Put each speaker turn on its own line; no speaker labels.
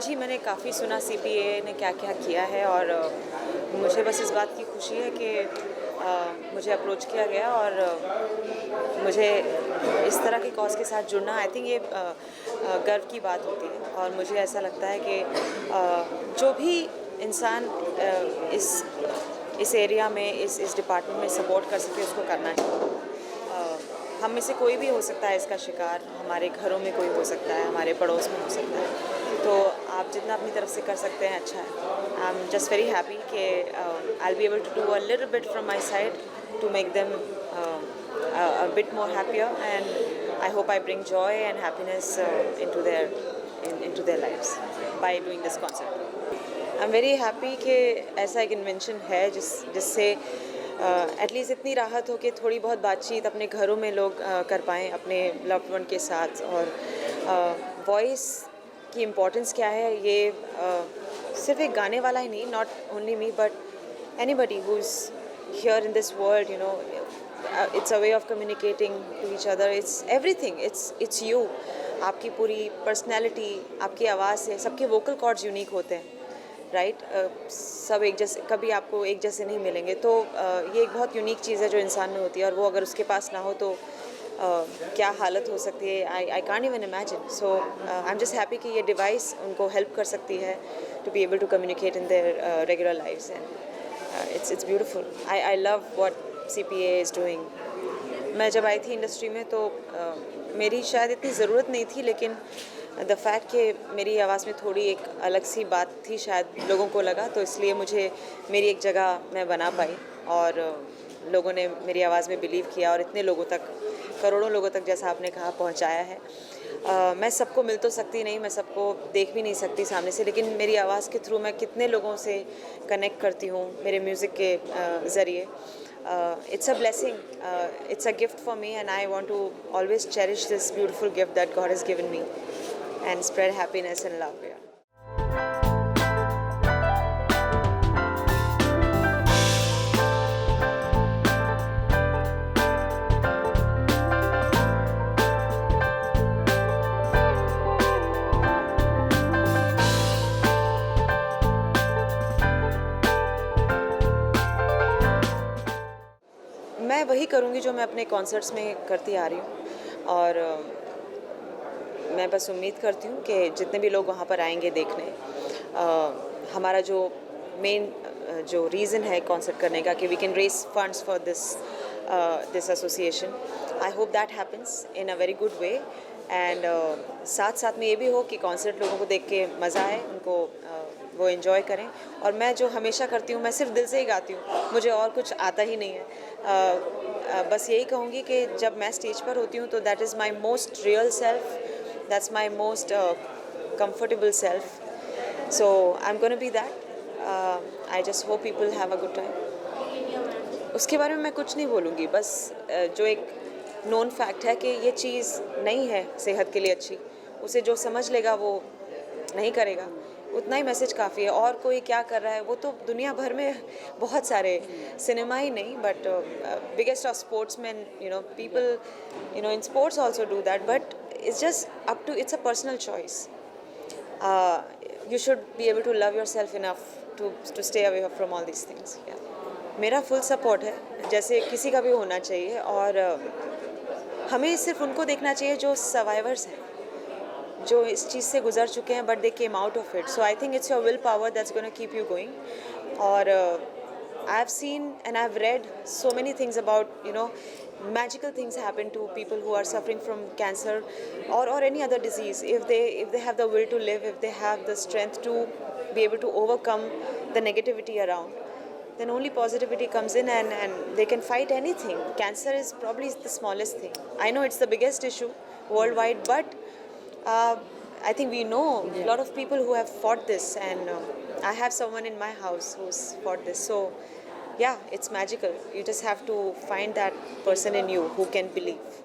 आज ही मैंने काफ़ी सुना सीपीए ने क्या क्या किया है और मुझे बस इस बात की खुशी है कि मुझे अप्रोच किया गया और मुझे इस तरह के कॉज के साथ जुड़ना आई थिंक ये गर्व की बात होती है। और मुझे ऐसा लगता है कि जो भी इंसान इस एरिया में इस डिपार्टमेंट में सपोर्ट कर सके उसको करना चाहिए। हम में से कोई भी हो सकता है इसका शिकार, हमारे घरों में कोई हो सकता है, हमारे पड़ोस में हो सकता है, तो आप जितना अपनी तरफ से कर सकते हैं अच्छा है। I am just very happy कि I be able to do a little bit from my side to make them a bit more happier, and I hope I bring joy and happiness into their lives by doing this concert. I'm very happy कि ऐसा एक invention है जिससे at least इतनी राहत हो कि थोड़ी बहुत बातचीत अपने घरों में लोग कर पाएँ अपने लव्ड वन के साथ। और वॉइस की इम्पोर्टेंस क्या है ये सिर्फ एक गाने वाला ही नहीं, not only me but anybody who is here in this world, you know, it's a way of communicating to each other, it's everything, it's you, आपकी पूरी पर्सनैलिटी आपकी आवाज़ से, सबके वोकल कॉर्ड्स यूनिक होते हैं, राइट? सब एक जैसे, कभी आपको एक जैसे नहीं मिलेंगे, तो ये एक बहुत यूनिक चीज़ है जो इंसान में होती है, और वो अगर उसके पास ना हो तो क्या हालत हो सकती है, I can't even imagine. So I am just happy कि ये डिवाइस उनको हेल्प कर सकती है to be able to communicate in their regular lives, and it's beautiful. I love what CPA is doing। मैं जब आई थी इंडस्ट्री में तो मेरी शायद इतनी ज़रूरत नहीं थी, लेकिन द फैक्ट कि मेरी आवाज़ में थोड़ी एक अलग सी बात थी शायद लोगों को लगा, तो इसलिए मुझे मेरी एक जगह मैं बना पाई और लोगों ने मेरी आवाज़ में बिलीव किया और इतने लोगों तक, करोड़ों लोगों तक जैसा आपने कहा पहुंचाया है। मैं सबको मिल तो सकती नहीं, मैं सबको देख भी नहीं सकती सामने से, लेकिन मेरी आवाज़ के थ्रू मैं कितने लोगों से कनेक्ट करती हूँ मेरे म्यूज़िक के ज़रिए। It's a blessing, it's a gift for me, and I want to always cherish this beautiful gift that God has given me and spread happiness and love. Yeah. मैं वही करूँगी जो मैं अपने कॉन्सर्ट्स में करती आ रही हूँ, और मैं बस उम्मीद करती हूँ कि जितने भी लोग वहाँ पर आएंगे देखने, हमारा जो मेन जो रीज़न है कॉन्सर्ट करने का कि we can raise funds for this association, I hope that happens in a very good way. And साथ साथ में ये भी हो कि कॉन्सर्ट लोगों को देख के मज़ा आए, उनको वो इन्जॉय करें। और मैं जो हमेशा करती हूँ, मैं सिर्फ दिल से ही गाती हूँ, मुझे और कुछ आता ही नहीं है। बस यही कहूँगी कि जब मैं स्टेज पर होती हूँ तो that is my most real self, that's my most comfortable self, so I'm going to be that. I just hope people have a good time. उसके बारे में मैं कुछ नहीं बोलूँगी, बस जो एक नोन फैक्ट है कि ये चीज़ नहीं है सेहत के लिए अच्छी, उसे जो समझ लेगा वो नहीं करेगा, उतना ही मैसेज काफ़ी है। और कोई क्या कर रहा है वो तो दुनिया भर में बहुत सारे, सिनेमा ही नहीं but biggest of sportsman, you know, people, you know, in sports also do that, but it's just up to, it's a personal choice. You should be able to love yourself enough to stay away from all these things. Yeah. मेरा full support है, जैसे किसी का भी होना चाहिए, और हमें सिर्फ उनको देखना चाहिए जो सर्वाइवर्स हैं, जो इस चीज़ से गुजर चुके हैं, but they came out of it. So I think it's your will power that's gonna keep you going. और I have seen and I have read so many things about, you know, magical things happen to people who are suffering from cancer or any other disease. If they have the will to live, if they have the strength to be able to overcome the negativity around, then only positivity comes in, and they can fight anything. Cancer is probably the smallest thing. I know it's the biggest issue worldwide, but I think we know a lot of people who have fought this, and I have someone in my house who's fought this. So yeah, it's magical. You just have to find that person in you who can believe.